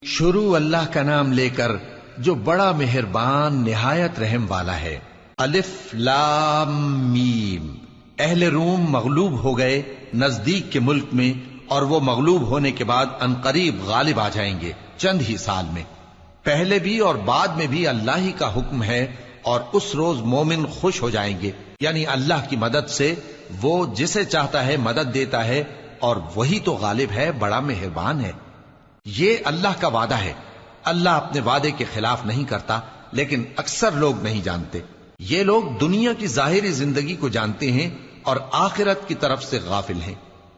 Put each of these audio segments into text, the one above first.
شروع اللہ کا نام لے کر جو بڑا مہربان نہایت رحم والا ہے۔ الف لام میم۔ اہل روم مغلوب ہو گئے نزدیک کے ملک میں، اور وہ مغلوب ہونے کے بعد عنقریب غالب آ جائیں گے چند ہی سال میں۔ پہلے بھی اور بعد میں بھی اللہ ہی کا حکم ہے، اور اس روز مومن خوش ہو جائیں گے، یعنی اللہ کی مدد سے وہ جسے چاہتا ہے مدد دیتا ہے، اور وہی تو غالب ہے، بڑا مہربان ہے۔ یہ اللہ کا وعدہ ہے، اللہ اپنے وعدے کے خلاف نہیں کرتا، لیکن اکثر لوگ نہیں جانتے۔ یہ لوگ دنیا کی ظاہری زندگی کو جانتے ہیں اور آخرت کی طرف سے غافل ہیں۔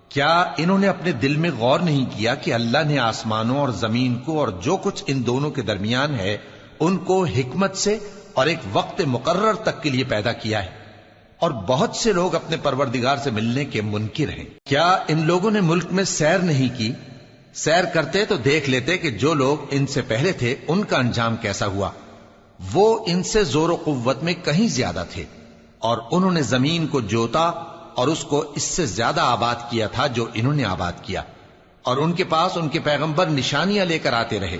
کیا انہوں نے اپنے دل میں غور نہیں کیا کہ اللہ نے آسمانوں اور زمین کو اور جو کچھ ان دونوں کے درمیان ہے ان کو حکمت سے اور ایک وقت مقرر تک کے لیے پیدا کیا ہے؟ اور بہت سے لوگ اپنے پروردگار سے ملنے کے منکر ہیں۔ کیا ان لوگوں نے ملک میں سیر نہیں کی؟ سیر کرتے تو دیکھ لیتے کہ جو لوگ ان سے پہلے تھے ان کا انجام کیسا ہوا۔ وہ ان سے زور و قوت میں کہیں زیادہ تھے، اور انہوں نے زمین کو جوتا اور اس کو اس سے زیادہ آباد کیا تھا جو انہوں نے آباد کیا، اور ان کے پاس ان کے پیغمبر نشانیاں لے کر آتے رہے۔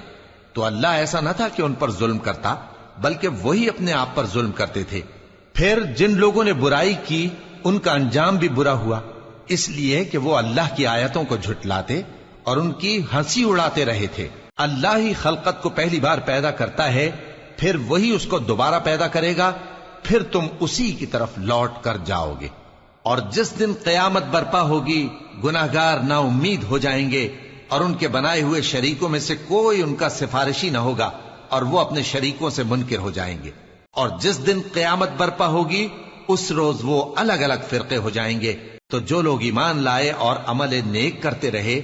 تو اللہ ایسا نہ تھا کہ ان پر ظلم کرتا، بلکہ وہی اپنے آپ پر ظلم کرتے تھے۔ پھر جن لوگوں نے برائی کی ان کا انجام بھی برا ہوا، اس لیے کہ وہ اللہ کی آیتوں کو جھٹلاتے اور ان کی ہنسی اڑاتے رہے تھے۔ اللہ ہی خلقت کو پہلی بار پیدا کرتا ہے، پھر وہی اس کو دوبارہ پیدا کرے گا، پھر تم اسی کی طرف لوٹ کر جاؤ گے۔ اور جس دن قیامت برپا ہوگی گناہگار نا امید ہو جائیں گے، اور ان کے بنائے ہوئے شریکوں میں سے کوئی ان کا سفارشی نہ ہوگا، اور وہ اپنے شریکوں سے منکر ہو جائیں گے۔ اور جس دن قیامت برپا ہوگی اس روز وہ الگ الگ فرقے ہو جائیں گے۔ تو جو لوگ ایمان لائے اور عمل نیک کرتے رہے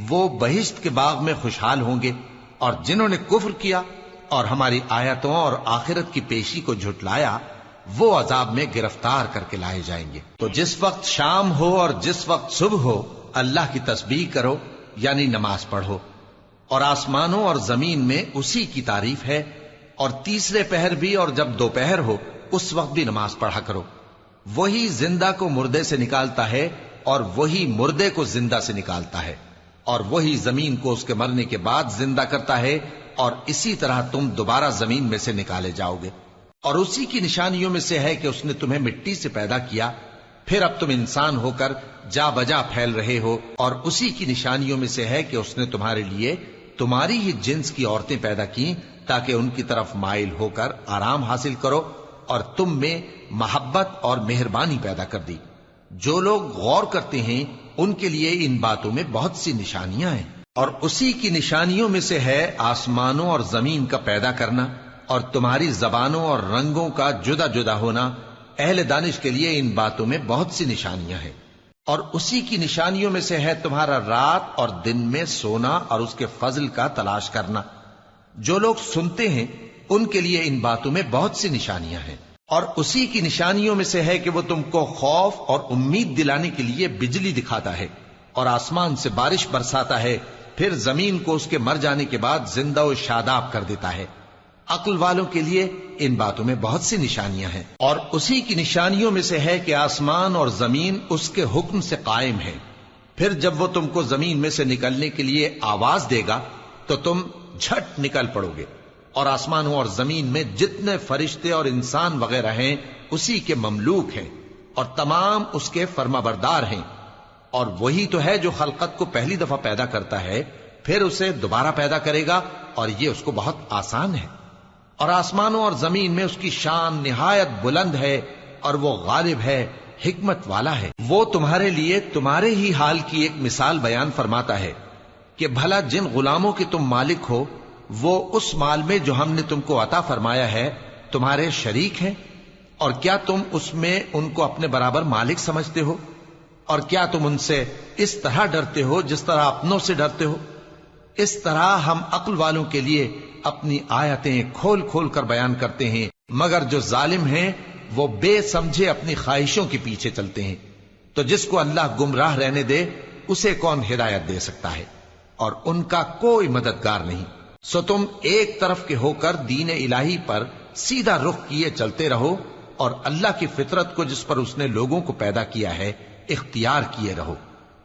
وہ بہشت کے باغ میں خوشحال ہوں گے، اور جنہوں نے کفر کیا اور ہماری آیتوں اور آخرت کی پیشی کو جھٹلایا وہ عذاب میں گرفتار کر کے لائے جائیں گے۔ تو جس وقت شام ہو اور جس وقت صبح ہو اللہ کی تسبیح کرو، یعنی نماز پڑھو، اور آسمانوں اور زمین میں اسی کی تعریف ہے، اور تیسرے پہر بھی اور جب دوپہر ہو اس وقت بھی نماز پڑھا کرو۔ وہی زندہ کو مردے سے نکالتا ہے اور وہی مردے کو زندہ سے نکالتا ہے، اور وہی زمین کو اس کے مرنے کے بعد زندہ کرتا ہے، اور اسی طرح تم دوبارہ زمین میں سے نکالے جاؤ گے۔ اور اسی کی نشانیوں میں سے ہے کہ اس نے تمہیں مٹی سے پیدا کیا، پھر اب تم انسان ہو کر جا بجا پھیل رہے ہو، اور اسی کی نشانیوں میں سے ہے کہ اس نے تمہارے لیے تمہاری ہی جنس کی عورتیں پیدا کی تاکہ ان کی طرف مائل ہو کر آرام حاصل کرو، اور تم میں محبت اور مہربانی پیدا کر دی۔ جو لوگ غور کرتے ہیں ان کے لیے ان باتوں میں بہت سی نشانیاں ہیں۔ اور اسی کی نشانیوں میں سے ہے آسمانوں اور زمین کا پیدا کرنا، اور تمہاری زبانوں اور رنگوں کا جدا جدا ہونا۔ اہل دانش کے لیے ان باتوں میں بہت سی نشانیاں ہیں۔ اور اسی کی نشانیوں میں سے ہے تمہارا رات اور دن میں سونا اور اس کے فضل کا تلاش کرنا۔ جو لوگ سنتے ہیں ان کے لیے ان باتوں میں بہت سی نشانیاں ہیں۔ اور اسی کی نشانیوں میں سے ہے کہ وہ تم کو خوف اور امید دلانے کے لیے بجلی دکھاتا ہے، اور آسمان سے بارش برساتا ہے، پھر زمین کو اس کے مر جانے کے بعد زندہ و شاداب کر دیتا ہے۔ عقل والوں کے لیے ان باتوں میں بہت سی نشانیاں ہیں۔ اور اسی کی نشانیوں میں سے ہے کہ آسمان اور زمین اس کے حکم سے قائم ہے، پھر جب وہ تم کو زمین میں سے نکلنے کے لیے آواز دے گا تو تم جھٹ نکل پڑو گے۔ اور آسمانوں اور زمین میں جتنے فرشتے اور انسان وغیرہ ہیں اسی کے مملوک ہیں، اور تمام اس کے فرما بردار ہیں۔ اور وہی تو ہے جو خلقت کو پہلی دفعہ پیدا کرتا ہے، پھر اسے دوبارہ پیدا کرے گا، اور یہ اس کو بہت آسان ہے۔ اور آسمانوں اور زمین میں اس کی شان نہایت بلند ہے، اور وہ غالب ہے، حکمت والا ہے۔ وہ تمہارے لیے تمہارے ہی حال کی ایک مثال بیان فرماتا ہے کہ بھلا جن غلاموں کے تم مالک ہو وہ اس مال میں جو ہم نے تم کو عطا فرمایا ہے تمہارے شریک ہیں، اور کیا تم اس میں ان کو اپنے برابر مالک سمجھتے ہو؟ اور کیا تم ان سے اس طرح ڈرتے ہو جس طرح اپنوں سے ڈرتے ہو؟ اس طرح ہم عقل والوں کے لیے اپنی آیتیں کھول کھول کر بیان کرتے ہیں، مگر جو ظالم ہیں وہ بے سمجھے اپنی خواہشوں کے پیچھے چلتے ہیں۔ تو جس کو اللہ گمراہ رہنے دے اسے کون ہدایت دے سکتا ہے، اور ان کا کوئی مددگار نہیں۔ سو تم ایک طرف کے ہو کر دین الہی پر سیدھا رخ کیے چلتے رہو، اور اللہ کی فطرت کو جس پر اس نے لوگوں کو پیدا کیا ہے اختیار کیے رہو۔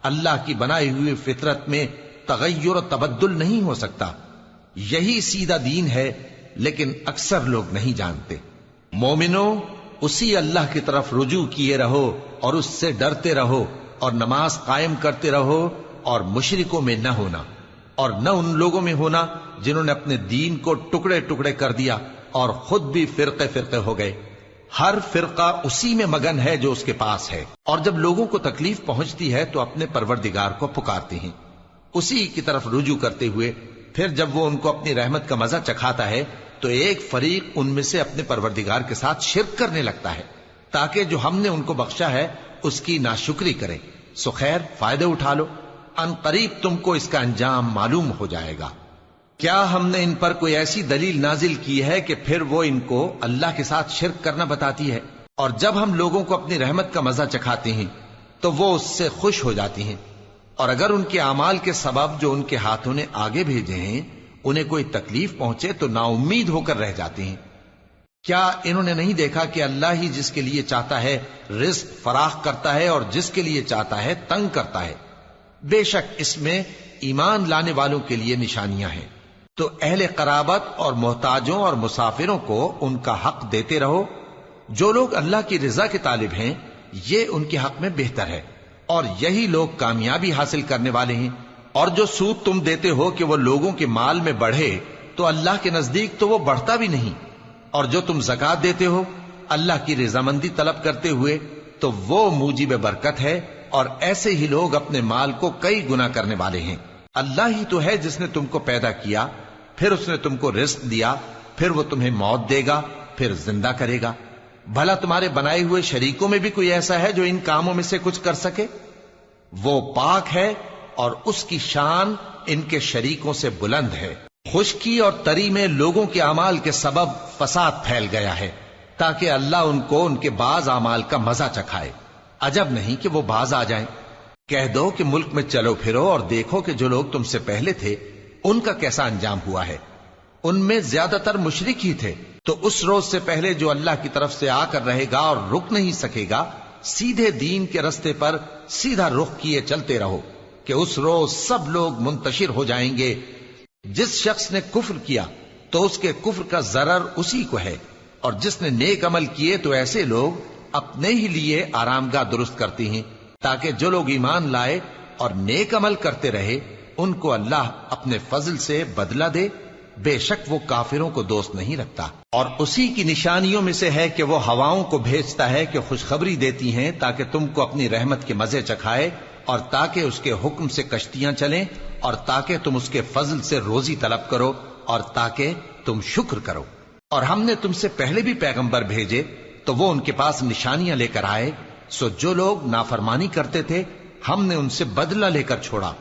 اللہ کی بنائی ہوئی فطرت میں تغیر و تبدل نہیں ہو سکتا۔ یہی سیدھا دین ہے، لیکن اکثر لوگ نہیں جانتے۔ مومنو، اسی اللہ کی طرف رجوع کیے رہو اور اس سے ڈرتے رہو، اور نماز قائم کرتے رہو، اور مشرکوں میں نہ ہونا، اور نہ ان لوگوں میں ہونا جنہوں نے اپنے دین کو ٹکڑے ٹکڑے کر دیا اور خود بھی فرقے فرقے ہو گئے۔ ہر فرقہ اسی میں مگن ہے جو اس کے پاس ہے، اور جب لوگوں کو تکلیف پہنچتی ہے تو اپنے پروردگار کو پکارتے ہیں، اسی کی طرف رجوع کرتے ہوئے۔ پھر جب وہ ان کو اپنی رحمت کا مزہ چکھاتا ہے تو ایک فریق ان میں سے اپنے پروردگار کے ساتھ شرک کرنے لگتا ہے، تاکہ جو ہم نے ان کو بخشا ہے اس کی ناشکری کریں۔ سو خیر، فائدے اٹھا لو، ان قریب تم کو اس کا انجام معلوم ہو جائے گا۔ کیا ہم نے ان پر کوئی ایسی دلیل نازل کی ہے کہ پھر وہ ان کو اللہ کے ساتھ شرک کرنا بتاتی ہے؟ اور جب ہم لوگوں کو اپنی رحمت کا مزہ چکھاتے ہیں تو وہ اس سے خوش ہو جاتی ہیں، اور اگر ان کے اعمال کے سبب جو ان کے ہاتھوں نے آگے بھیجے ہیں انہیں کوئی تکلیف پہنچے تو نا امید ہو کر رہ جاتے ہیں۔ کیا انہوں نے نہیں دیکھا کہ اللہ ہی جس کے لیے چاہتا ہے رزق فراخ کرتا ہے اور جس کے لیے چاہتا ہے تنگ کرتا ہے؟ بے شک اس میں ایمان لانے والوں کے لیے نشانیاں ہیں۔ تو اہل قرابت اور محتاجوں اور مسافروں کو ان کا حق دیتے رہو۔ جو لوگ اللہ کی رضا کے طالب ہیں یہ ان کے حق میں بہتر ہے، اور یہی لوگ کامیابی حاصل کرنے والے ہیں۔ اور جو سود تم دیتے ہو کہ وہ لوگوں کے مال میں بڑھے تو اللہ کے نزدیک تو وہ بڑھتا بھی نہیں، اور جو تم زکوٰۃ دیتے ہو اللہ کی رضامندی طلب کرتے ہوئے تو وہ موجب برکت ہے، اور ایسے ہی لوگ اپنے مال کو کئی گنا کرنے والے ہیں۔ اللہ ہی تو ہے جس نے تم کو پیدا کیا، پھر اس نے تم کو رزق دیا، پھر وہ تمہیں موت دے گا، پھر زندہ کرے گا۔ بھلا تمہارے بنائے ہوئے شریکوں میں بھی کوئی ایسا ہے جو ان کاموں میں سے کچھ کر سکے؟ وہ پاک ہے اور اس کی شان ان کے شریکوں سے بلند ہے۔ خشکی اور تری میں لوگوں کے اعمال کے سبب فساد پھیل گیا ہے، تاکہ اللہ ان کو ان کے بعض اعمال کا مزہ چکھائے۔ عجب نہیں کہ وہ باز آ جائیں۔ کہہ دو کہ ملک میں چلو پھرو اور دیکھو کہ جو لوگ تم سے پہلے تھے ان کا کیسا انجام ہوا ہے۔ ان میں زیادہ تر مشرک ہی تھے۔ تو اس روز سے پہلے جو اللہ کی طرف سے آ کر رہے گا اور رک نہیں سکے گا، سیدھے دین کے رستے پر سیدھا رخ کیے چلتے رہو، کہ اس روز سب لوگ منتشر ہو جائیں گے۔ جس شخص نے کفر کیا تو اس کے کفر کا ضرر اسی کو ہے، اور جس نے نیک عمل کیے تو ایسے لوگ اپنے ہی لیے آرامگاہ درست کرتے ہیں، تاکہ جو لوگ ایمان لائے اور نیک عمل کرتے رہے ان کو اللہ اپنے فضل سے بدلہ دے۔ بے شک وہ کافروں کو دوست نہیں رکھتا۔ اور اسی کی نشانیوں میں سے ہے کہ وہ ہواؤں کو بھیجتا ہے کہ خوشخبری دیتی ہیں تاکہ تم کو اپنی رحمت کے مزے چکھائے، اور تاکہ اس کے حکم سے کشتیاں چلیں، اور تاکہ تم اس کے فضل سے روزی طلب کرو، اور تاکہ تم شکر کرو۔ اور ہم نے تم سے پہلے بھی پیغمبر بھیجے تو وہ ان کے پاس نشانیاں لے کر آئے، سو جو لوگ نافرمانی کرتے تھے ہم نے ان سے بدلہ لے کر چھوڑا،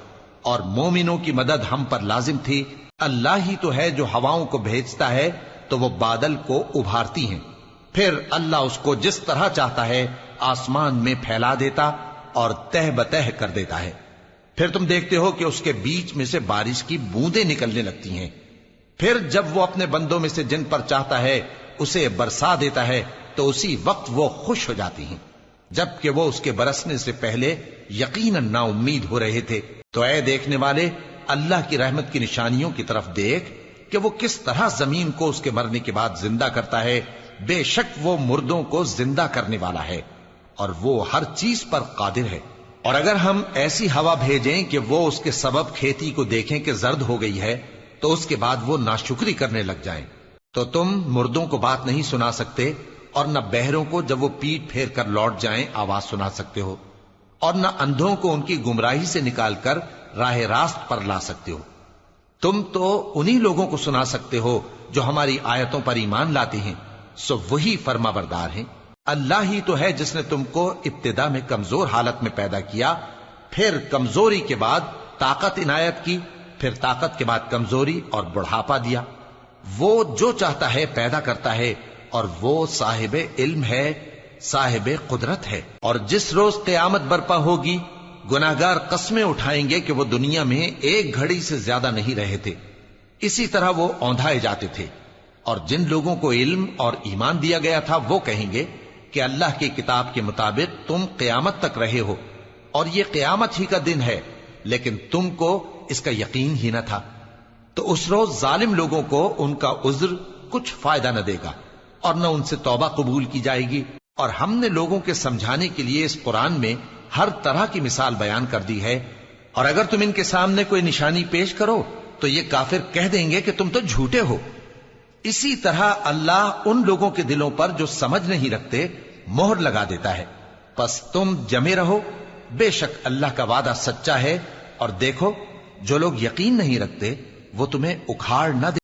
اور مومنوں کی مدد ہم پر لازم تھی۔ اللہ ہی تو ہے جو ہواؤں کو بھیجتا ہے تو وہ بادل کو ابھارتی ہیں، پھر اللہ اس کو جس طرح چاہتا ہے آسمان میں پھیلا دیتا اور تہ بتہ کر دیتا ہے۔ پھر تم دیکھتے ہو کہ اس کے بیچ میں سے بارش کی بوندیں نکلنے لگتی ہیں، پھر جب وہ اپنے بندوں میں سے جن پر چاہتا ہے اسے برسا دیتا ہے تو اسی وقت وہ خوش ہو جاتی ہیں، جبکہ وہ اس کے برسنے سے پہلے یقیناً نا امید ہو رہے تھے۔ تو اے دیکھنے والے، اللہ کی رحمت کی نشانیوں کی طرف دیکھ کہ وہ کس طرح زمین کو اس کے مرنے کے بعد زندہ کرتا ہے۔ بے شک وہ مردوں کو زندہ کرنے والا ہے اور وہ ہر چیز پر قادر ہے۔ اور اگر ہم ایسی ہوا بھیجیں کہ وہ اس کے سبب کھیتی کو دیکھیں کہ زرد ہو گئی ہے تو اس کے بعد وہ ناشکری کرنے لگ جائیں، تو تم مردوں کو بات نہیں سنا سکتے، اور نہ بہروں کو جب وہ پیٹ پھیر کر لوٹ جائیں آواز سنا سکتے ہو، اور نہ اندھوں کو ان کی گمراہی سے نکال کر راہ راست پر لا سکتے ہو۔ تم تو انہی لوگوں کو سنا سکتے ہو جو ہماری آیتوں پر ایمان لاتے ہیں، سو وہی فرما بردار ہیں۔ اللہ ہی تو ہے جس نے تم کو ابتدا میں کمزور حالت میں پیدا کیا، پھر کمزوری کے بعد طاقت عنایت کی، پھر طاقت کے بعد کمزوری اور بڑھاپا دیا۔ وہ جو چاہتا ہے پیدا کرتا ہے، اور وہ صاحب علم ہے، صاحب قدرت ہے۔ اور جس روز قیامت برپا ہوگی گناہگار قسمیں اٹھائیں گے کہ وہ دنیا میں ایک گھڑی سے زیادہ نہیں رہے تھے، اسی طرح وہ اوندھائے جاتے تھے۔ اور جن لوگوں کو علم اور ایمان دیا گیا تھا وہ کہیں گے کہ اللہ کی کتاب کے مطابق تم قیامت تک رہے ہو، اور یہ قیامت ہی کا دن ہے، لیکن تم کو اس کا یقین ہی نہ تھا۔ تو اس روز ظالم لوگوں کو ان کا عذر کچھ فائدہ نہ دے گا اور نہ ان سے توبہ قبول کی جائے گی. اور ہم نے لوگوں کے سمجھانے کے لیے اس قرآن میں ہر طرح کی مثال بیان کر دی ہے، اور اگر تم ان کے سامنے کوئی نشانی پیش کرو تو یہ کافر کہہ دیں گے کہ تم تو جھوٹے ہو. اسی طرح اللہ ان لوگوں کے دلوں پر جو سمجھ نہیں رکھتے مہر لگا دیتا ہے. پس تم جمے رہو، بے شک اللہ کا وعدہ سچا ہے، اور دیکھو جو لوگ یقین نہیں رکھتے وہ تمہیں اکھاڑ نہ دے